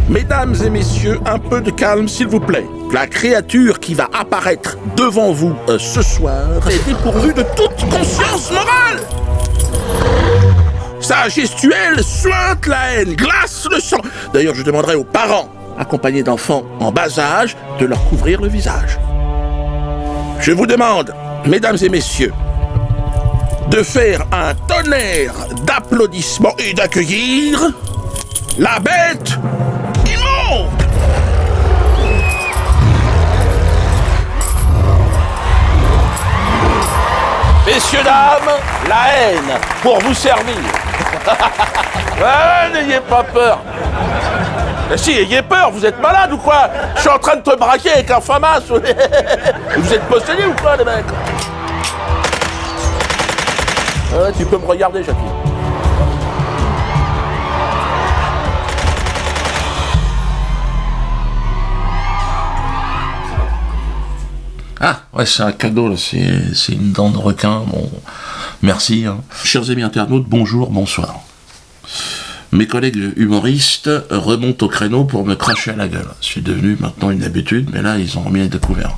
Mesdames et messieurs, un peu de calme s'il vous plaît. La créature qui va apparaître devant vous ce soir est dépourvue de toute conscience morale. Sa gestuelle suinte la haine, glace le sang. D'ailleurs, je demanderai aux parents, accompagnés d'enfants en bas âge, de leur couvrir le visage. Je vous demande, mesdames et messieurs, de faire un tonnerre d'applaudissements et d'accueillir la bête immonde. Messieurs, dames, la haine pour vous servir. Ouais, n'ayez pas peur. Mais si, ayez peur, vous êtes malade ou quoi? Je suis en train de te braquer avec un FAMAS. Vous êtes possédés ou quoi, les mecs? Tu peux me regarder, Jackie. Ah, ouais, c'est un cadeau, là. C'est une dent de requin. Bon, merci. Hein. Chers amis internautes, bonjour, bonsoir. Mes collègues humoristes remontent au créneau pour me cracher à la gueule. C'est devenu maintenant une habitude, mais là, ils ont remis les découvertes.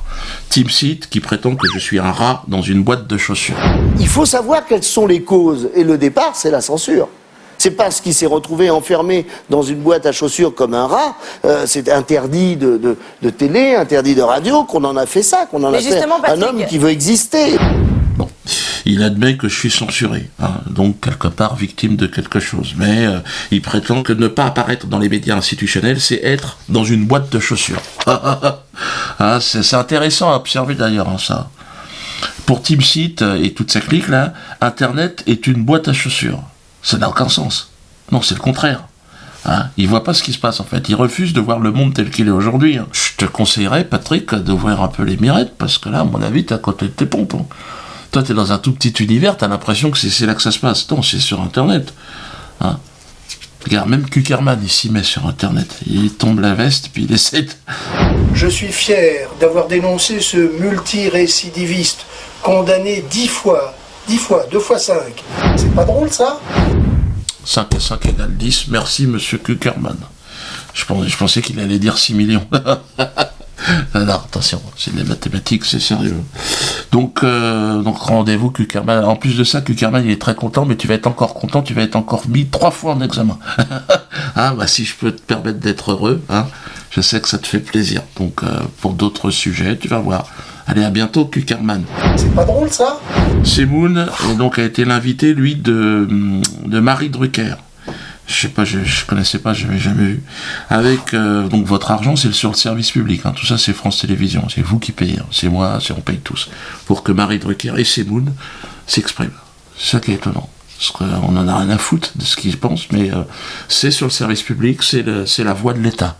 TeamSeat qui prétend que je suis un rat dans une boîte de chaussures. Il faut savoir quelles sont les causes. Et le départ, c'est la censure. C'est parce qu'il s'est retrouvé enfermé dans une boîte à chaussures comme un rat, c'est interdit de télé, interdit de radio, qu'on en a fait ça, qu'on en a fait un homme qui veut exister. Bon, il admet que je suis censuré, hein, donc quelque part victime de quelque chose. Mais il prétend que ne pas apparaître dans les médias institutionnels, c'est être dans une boîte de chaussures. Ah, c'est intéressant à observer d'ailleurs, hein, ça. Pour TeamSeat et toute sa clique, là, Internet est une boîte à chaussures. Ça n'a aucun sens. Non, c'est le contraire. Hein, il voit pas ce qui se passe en fait. Il refuse de voir le monde tel qu'il est aujourd'hui. Hein. Je te conseillerais, Patrick, d'ouvrir un peu les mirettes, parce que là, à mon avis, t'es à côté de tes pompes. Hein. Toi, t'es dans un tout petit univers, t'as l'impression que c'est là que ça se passe. Non, c'est sur Internet. Hein. Regarde, même Kuckerman, il s'y met sur Internet. Il tombe la veste, puis il essaie de... Je suis fier d'avoir dénoncé ce multirécidiviste, condamné 10 fois, 2 fois 5. C'est pas drôle, ça? 5 et 5 égale 10. Merci, monsieur Kuckerman. Je pensais qu'il allait dire 6 millions. Non, attention, c'est des mathématiques, c'est sérieux. Donc rendez-vous, Kuckerman. En plus de ça, Kuckerman, il est très content, mais tu vas être encore content, tu vas être encore mis 3 fois en examen. Ah, bah, si je peux te permettre d'être heureux, hein, je sais que ça te fait plaisir. Donc, pour d'autres sujets, tu vas voir. Allez, à bientôt, Kuckerman. C'est pas drôle, ça? Semoun, donc, a été l'invité, lui, de Marie Drucker. Je sais pas, je connaissais pas, j'avais jamais vu. Avec, donc, votre argent, c'est sur le service public. Hein. Tout ça, c'est France Télévisions. C'est vous qui payez. Hein. C'est moi, on paye tous. Pour que Marie Drucker et Semoun s'expriment. C'est ça qui est étonnant. Parce qu'on en a rien à foutre de ce qu'ils pensent, mais c'est sur le service public, c'est la voix de l'État.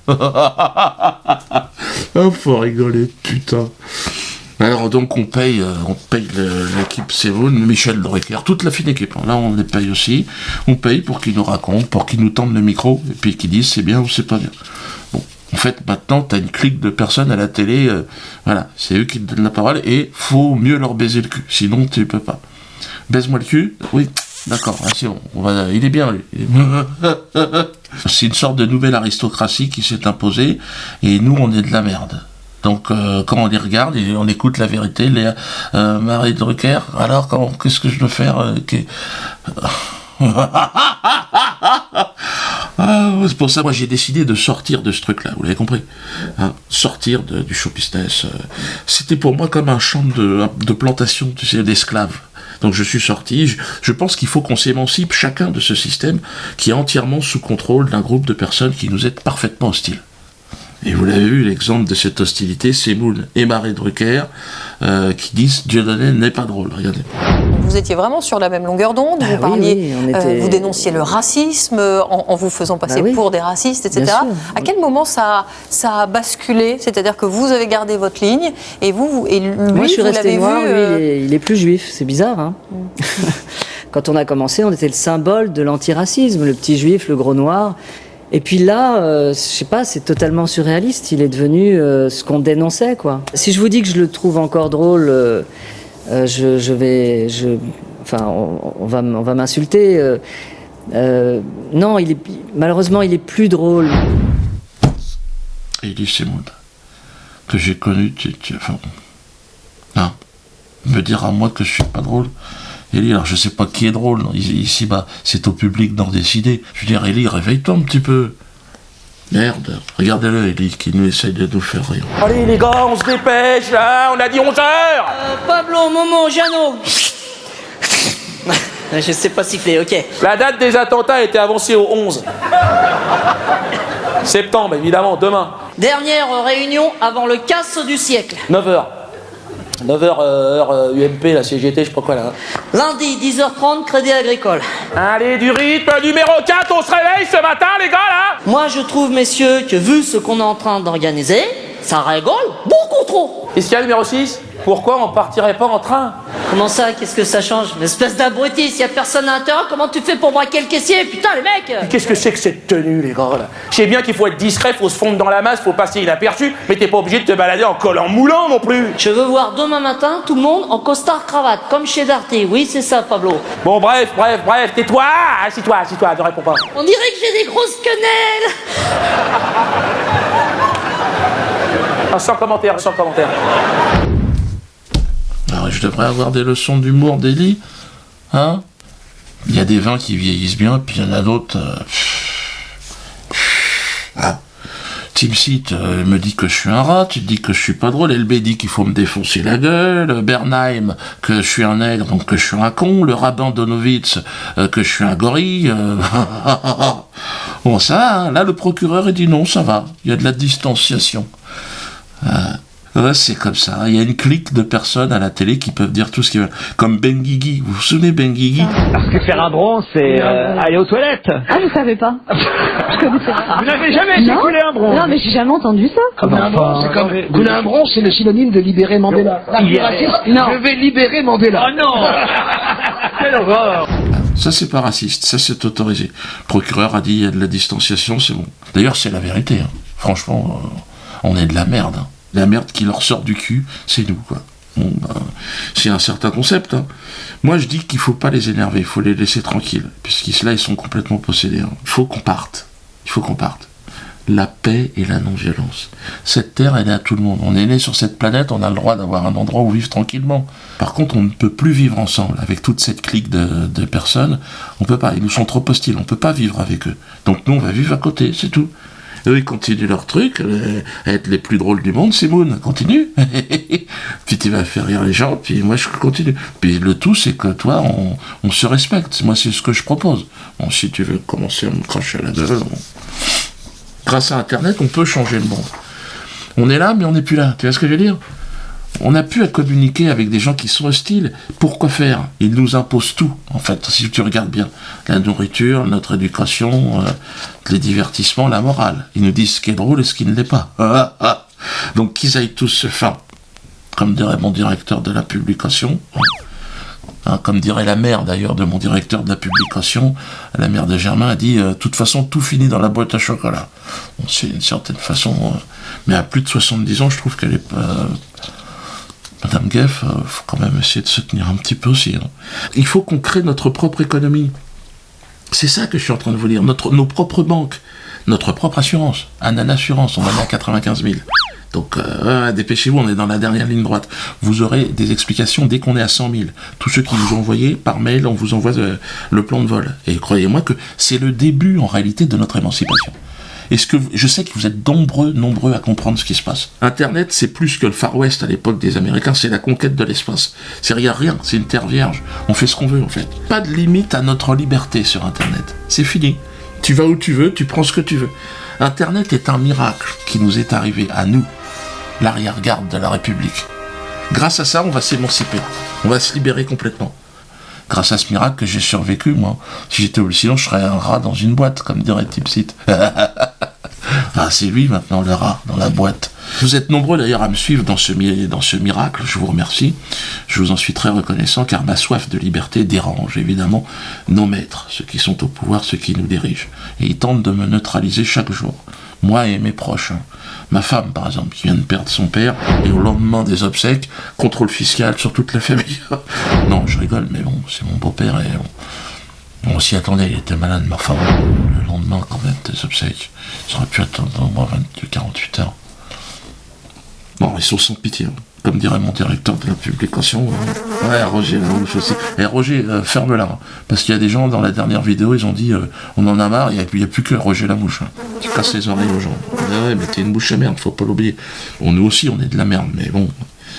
Oh, faut rigoler, putain. Alors donc on paye l'équipe Semoun, Michel Drucker, toute la fine équipe. Là on les paye aussi. On paye pour qu'ils nous racontent, pour qu'ils nous tendent le micro, et puis qu'ils disent c'est bien ou c'est pas bien. Bon, en fait maintenant t'as une clique de personnes à la télé, voilà, c'est eux qui te donnent la parole, et faut mieux leur baiser le cul, sinon tu peux pas. Baise-moi le cul, oui. D'accord, c'est bon, il est bien lui. C'est une sorte de nouvelle aristocratie qui s'est imposée, et nous on est de la merde. Donc quand on les regarde et on écoute la vérité, Marie Drucker, alors qu'est-ce que je dois faire c'est pour ça moi j'ai décidé de sortir de ce truc-là, vous l'avez compris, hein, sortir du show business. C'était pour moi comme un champ de plantation, tu sais, d'esclaves. Donc je suis sorti, je pense qu'il faut qu'on s'émancipe chacun de ce système qui est entièrement sous contrôle d'un groupe de personnes qui nous est parfaitement hostiles. Et vous l'avez vu, l'exemple de cette hostilité, Semoun et Marie Drucker qui disent Dieudonné n'est pas drôle, regardez. Vous étiez vraiment sur la même longueur d'onde, vous parliez, vous dénonciez le racisme en vous faisant passer pour des racistes, etc. À quel moment ça a basculé? C'est-à-dire que vous avez gardé votre ligne et lui, moi, je suis resté noir, vu, lui, il est plus juif, c'est bizarre, hein. Quand on a commencé, on était le symbole de l'antiracisme, le petit juif, le gros noir. Et puis là, je sais pas, c'est totalement surréaliste. Il est devenu ce qu'on dénonçait, quoi. Si je vous dis que je le trouve encore drôle, on va m'insulter. Non, malheureusement, il est plus drôle. Elie Semoun, que j'ai connu, enfin, hein, me dire à moi que je suis pas drôle. Elie, alors je sais pas qui est drôle, ici, bah, c'est au public d'en décider. Je veux dire, Elie, réveille-toi un petit peu. Merde, regardez-le, Elie, qui nous essaye de nous faire rire. Allez les gars, on se dépêche là, on a dit 11h. Pablo, Momo, Jeannot. Je sais pas siffler, ok. La date des attentats a été avancée au 11 septembre, évidemment, demain. Dernière réunion avant le casse du siècle. 9h. 9h, heure UMP, la CGT, je sais pas quoi là. Lundi, 10h30, Crédit Agricole. Allez, du rythme, numéro 4, on se réveille ce matin, les gars, là. Moi, je trouve, messieurs, que vu ce qu'on est en train d'organiser, ça rigole beaucoup trop. Qu'est-ce qu'il y a, numéro 6 ? Pourquoi on partirait pas en train ? Comment ça, qu'est-ce que ça change? Une espèce d'abruti, s'il y a personne à l'intérieur, comment tu fais pour braquer le caissier? Putain, les mecs! Qu'est-ce que c'est que cette tenue, les gars, là ? Je sais bien qu'il faut être discret, faut se fondre dans la masse, faut passer inaperçu, mais t'es pas obligé de te balader en collant moulant non plus. Je veux voir demain matin tout le monde en costard-cravate, comme chez Darty. Oui, c'est ça, Pablo. Bon, bref, tais-toi, assis-toi, ne réponds pas. On dirait que j'ai des grosses quenelles! Sans commentaire. Alors, je devrais avoir des leçons d'humour d'Elie, hein? Il y a des vins qui vieillissent bien, puis il y en a d'autres... Ah. Timsit me dit que je suis un rat, tu te dis que je suis pas drôle, LB dit qu'il faut me défoncer la gueule, Bernheim que je suis un nègre, donc que je suis un con, le rabbin Donowitz que je suis un gorille... Bon, ça, hein, là, le procureur, il dit non, ça va, il y a de la distanciation. Ouais, c'est comme ça. Il y a une clique de personnes à la télé qui peuvent dire tout ce qu'ils veulent. Comme Benguigui. Vous vous souvenez Benguigui ? Parce que faire un bronze, c'est aller aux toilettes. Ah, je savais pas. Je connaissais pas. Vous n'avez jamais éjaculé un bronze? Non, mais j'ai jamais entendu ça. Couler un bronze, c'est le synonyme de libérer Mandela. Non. Je vais libérer Mandela. Oh non. Quelle horreur. Ça, c'est pas raciste. Ça, c'est autorisé. Le procureur a dit il y a de la distanciation, c'est bon. D'ailleurs, c'est la vérité. Hein. Franchement, on est de la merde. Hein. La merde qui leur sort du cul, c'est nous, quoi. Bon, ben, c'est un certain concept. Hein. Moi, je dis qu'il faut pas les énerver, il faut les laisser tranquilles, puisqu'ils là, ils sont complètement possédés. Hein. Il faut qu'on parte. La paix et la non-violence. Cette terre, elle est à tout le monde. On est né sur cette planète, on a le droit d'avoir un endroit où vivre tranquillement. Par contre, on ne peut plus vivre ensemble. Avec toute cette clique de personnes, on peut pas. Ils nous sont trop hostiles, on peut pas vivre avec eux. Donc nous, on va vivre à côté, c'est tout. Eux, ils continuent leur truc, à être les plus drôles du monde, c'est Moon, continue. Puis tu vas faire rire les gens, puis moi je continue. Puis le tout, c'est que toi, on se respecte. Moi, c'est ce que je propose. Bon, si tu veux commencer à me cracher à la gueule, bon. Grâce à Internet, on peut changer le monde. On est là, mais on n'est plus là. Tu vois ce que je veux dire ? On n'a plus à communiquer avec des gens qui sont hostiles. Pourquoi faire ? Ils nous imposent tout, en fait, si tu regardes bien. La nourriture, notre éducation, les divertissements, la morale. Ils nous disent ce qui est drôle et ce qui ne l'est pas. Donc qu'ils aillent tous se faire, comme dirait mon directeur de la publication, hein, comme dirait la mère d'ailleurs de mon directeur de la publication, la mère de Germain a dit de toute façon tout finit dans la boîte à chocolat. Bon, c'est une certaine façon, mais à plus de 70 ans, je trouve qu'elle est pas... Madame Geff, faut quand même essayer de se tenir un petit peu aussi. Hein. Il faut qu'on crée notre propre économie. C'est ça que je suis en train de vous dire. Nos propres banques, notre propre assurance. Anan Assurance, on va aller à 95 000. Donc, dépêchez-vous, on est dans la dernière ligne droite. Vous aurez des explications dès qu'on est à 100 000. Tous ceux qui vous ont envoyé par mail, on vous envoie le plan de vol. Et croyez-moi que c'est le début, en réalité, de notre émancipation. Je sais que vous êtes nombreux à comprendre ce qui se passe. Internet, c'est plus que le Far West à l'époque des Américains, c'est la conquête de l'espace. C'est rien, c'est une terre vierge. On fait ce qu'on veut, en fait. Pas de limite à notre liberté sur Internet. C'est fini. Tu vas où tu veux, tu prends ce que tu veux. Internet est un miracle qui nous est arrivé à nous, l'arrière-garde de la République. Grâce à ça, on va s'émanciper. On va se libérer complètement. Grâce à ce miracle que j'ai survécu, moi. Si j'étais au sinon, je serais un rat dans une boîte, comme dirait Timsit. Ah, c'est lui maintenant, le rat, dans la boîte. Vous êtes nombreux d'ailleurs à me suivre dans ce miracle, je vous remercie. Je vous en suis très reconnaissant, car ma soif de liberté dérange évidemment nos maîtres, ceux qui sont au pouvoir, ceux qui nous dirigent. Et ils tentent de me neutraliser chaque jour. Moi et mes proches. Ma femme, par exemple, qui vient de perdre son père, et au lendemain des obsèques, contrôle fiscal sur toute la famille. Non, je rigole, mais bon, c'est mon beau-père et bon. On s'y attendait, il était malade, mais enfin, le lendemain, quand même, des obsèques, ça aurait pu attendre au moins 48 heures. Bon, ils sont sans pitié, hein. Comme dirait mon directeur de la publication. Ouais, Roger Lamouche aussi. Et Roger, ferme-la. Hein, parce qu'il y a des gens, dans la dernière vidéo, ils ont dit on en a marre, il n'y a plus que Roger Lamouche. Hein. Tu casses les oreilles aux gens. Ouais, mais t'es une bouche à merde, faut pas l'oublier. Nous aussi, on est de la merde, mais bon.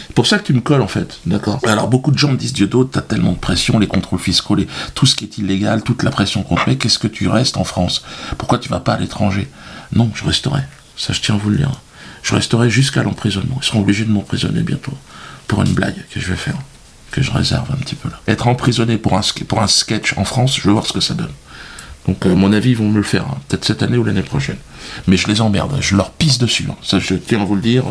C'est pour ça que tu me colles, en fait. D'accord. Alors, beaucoup de gens me disent Dieudo, t'as tellement de pression, les contrôles fiscaux, tout ce qui est illégal, toute la pression qu'on te met, qu'est-ce que tu restes en France? Pourquoi tu vas pas à l'étranger? Non, je resterai. Ça, je tiens à vous le dire. Je resterai jusqu'à l'emprisonnement. Ils seront obligés de m'emprisonner bientôt. Pour une blague que je vais faire. Que je réserve un petit peu là. Être emprisonné pour un sketch en France, je veux voir ce que ça donne. Donc, à mon avis, ils vont me le faire. Hein. Peut-être cette année ou l'année prochaine. Mais je les emmerde. Je leur pisse dessus. Hein. Ça, je tiens à vous le dire.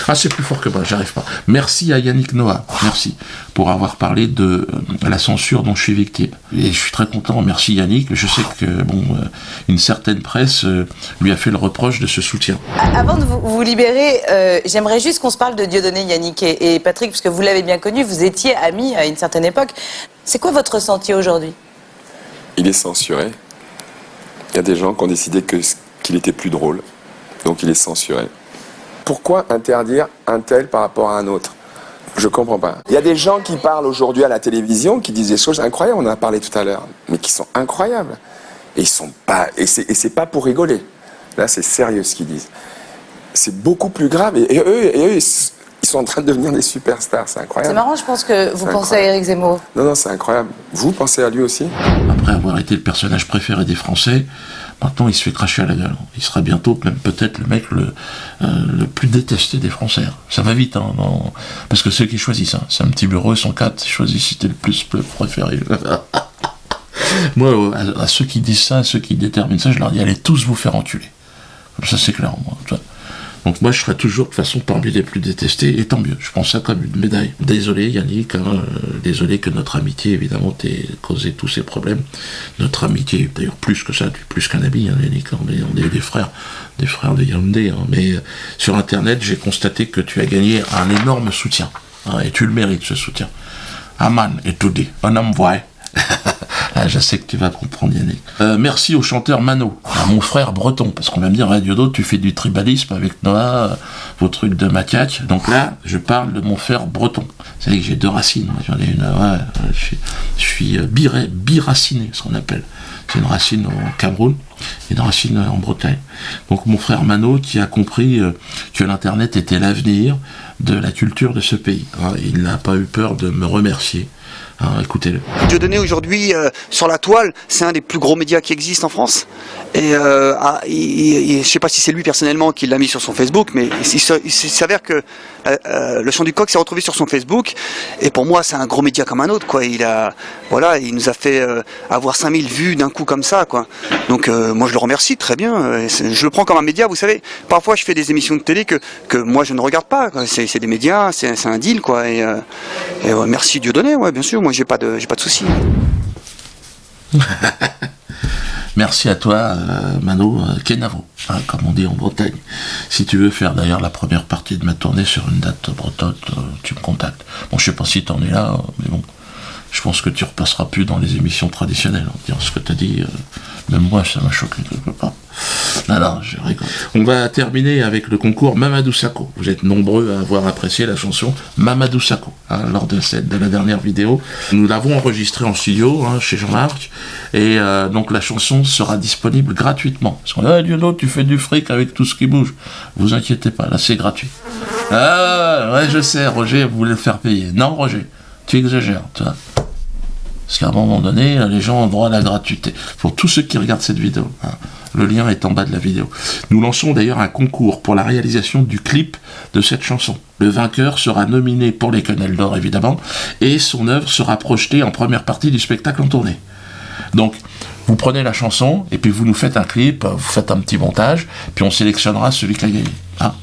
Ah, c'est plus fort que moi. J'arrive pas. Merci à Yannick Noah. Merci. Pour avoir parlé de la censure dont je suis victime. Et je suis très content. Merci Yannick. Je sais que, une certaine presse lui a fait le reproche de ce soutien. Avant de vous libérer, j'aimerais juste qu'on se parle de Dieudonné, Yannick et Patrick, parce que vous l'avez bien connu, vous étiez amis à une certaine époque. C'est quoi votre ressenti aujourd'hui? Il est censuré. Il y a des gens qui ont décidé qu'il était plus drôle, donc il est censuré. Pourquoi interdire un tel par rapport à un autre? Je comprends pas. Il y a des gens qui parlent aujourd'hui à la télévision, qui disent des choses incroyables, on en a parlé tout à l'heure, mais qui sont incroyables. Et ils sont pas, et c'est pas pour rigoler. Là, c'est sérieux ce qu'ils disent. C'est beaucoup plus grave. Et eux, ils sont en train de devenir des superstars, c'est incroyable. C'est marrant, je pense que vous pensez à Éric Zemmour. Non, c'est incroyable. Vous pensez à lui aussi? Après avoir été le personnage préféré des Français, maintenant il se fait cracher à la gueule. Il sera bientôt même peut-être le mec le plus détesté des Français. Ça va vite, hein, parce que ceux qui choisissent, hein, c'est un petit bureau, ils sont 4, ils choisissent si t'es le préféré. Moi, à ceux qui disent ça, à ceux qui déterminent ça, je leur dis allez tous vous faire enculer. Comme ça c'est clair, moi. Donc moi je serai toujours de toute façon parmi les plus détestés, et tant mieux, je prends ça comme une médaille. Désolé Yannick, hein, désolé que notre amitié évidemment t'ait causé tous ces problèmes. Notre amitié, d'ailleurs plus que ça, plus qu'un ami, hein, Yannick, hein, on est des frères de Yaoundé, hein, mais sur internet j'ai constaté que tu as gagné un énorme soutien, hein, et tu le mérites ce soutien. Aman et tout dit, un homme vrai. Ah, je sais que tu vas comprendre Yannick. Merci au chanteur Mano, à mon frère breton, parce qu'on va me dire, ouais, Dieudo, tu fais du tribalisme avec Noah, vos trucs de macaque. Donc là, je parle de mon frère breton. Vous savez que j'ai 2 racines, j'en ai une, je suis biraciné, ce qu'on appelle. C'est une racine au Cameroun, et une racine en Bretagne. Donc mon frère Mano, qui a compris que l'Internet était l'avenir de la culture de ce pays. Hein, il n'a pas eu peur de me remercier. Ah, écoutez-le. Dieudonné aujourd'hui sur la toile, c'est un des plus gros médias qui existent en France. Et je sais pas si c'est lui personnellement qui l'a mis sur son Facebook, mais il s'avère que le Chant du Coq s'est retrouvé sur son Facebook. Et pour moi, c'est un gros média comme un autre, quoi. Il nous a fait avoir 5000 vues d'un coup comme ça, quoi. Donc moi, je le remercie très bien. Je le prends comme un média. Vous savez, parfois, je fais des émissions de télé que moi je ne regarde pas. C'est des médias, c'est un deal, quoi. Et merci Dieudonné, ouais, bien sûr. Moi, j'ai pas de soucis. Merci à toi, Mano Kenavo, hein, comme on dit en Bretagne. Si tu veux faire d'ailleurs la première partie de ma tournée sur une date bretonne, tu me contactes. Bon, je sais pas si t'en es là, mais bon, je pense que tu repasseras plus dans les émissions traditionnelles. Dire ce que t'as dit, même moi, ça m'a choqué quelque part. Non, je rigole. On va terminer avec le concours Mamadou Sakho. Vous êtes nombreux à avoir apprécié la chanson Mamadou Sakho, hein, lors de la dernière vidéo. Nous l'avons enregistrée en studio, hein, chez Jean-Marc, et donc la chanson sera disponible gratuitement. Parce qu'on dit, Dieudo, tu fais du fric avec tout ce qui bouge. Vous inquiétez pas, là c'est gratuit. Ah, ouais, je sais, Roger, vous voulez le faire payer. Non, Roger, tu exagères, tu vois. Parce qu'à un moment donné, les gens ont droit à la gratuité. Pour tous ceux qui regardent cette vidéo, hein, le lien est en bas de la vidéo. Nous lançons d'ailleurs un concours pour la réalisation du clip de cette chanson. Le vainqueur sera nominé pour les Quenelles d'Or, évidemment, et son œuvre sera projetée en première partie du spectacle en tournée. Donc, vous prenez la chanson, et puis vous nous faites un clip, vous faites un petit montage, puis on sélectionnera celui qui a gagné. Hein.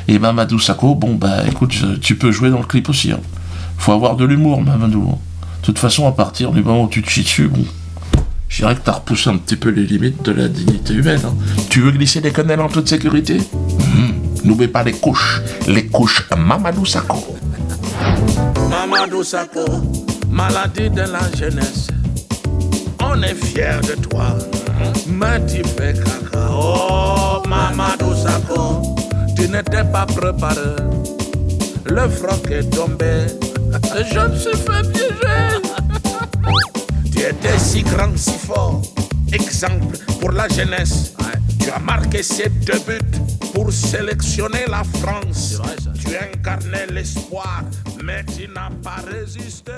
Et Mamadou Sakho, écoute, tu peux jouer dans le clip aussi. Hein. Faut avoir de l'humour, Mamadou. De toute façon, à partir du moment où tu te chies dessus, je dirais que t'as repoussé un petit peu les limites de la dignité humaine. Hein. Tu veux glisser les quenelles en toute sécurité? N'oublie pas les couches Mamadou Sakho. Mamadou Sakho, maladie de la jeunesse. On on est fier de toi. Mais tu fais caca. Oh, Mamadou Sakho, tu n'étais pas préparé. Le froc est tombé. Je me suis fait piéger. Tu étais si grand, si fort. Exemple pour la jeunesse. Tu as marqué ces 2 buts pour sélectionner la France. Tu incarnais l'espoir, mais tu n'as pas résisté.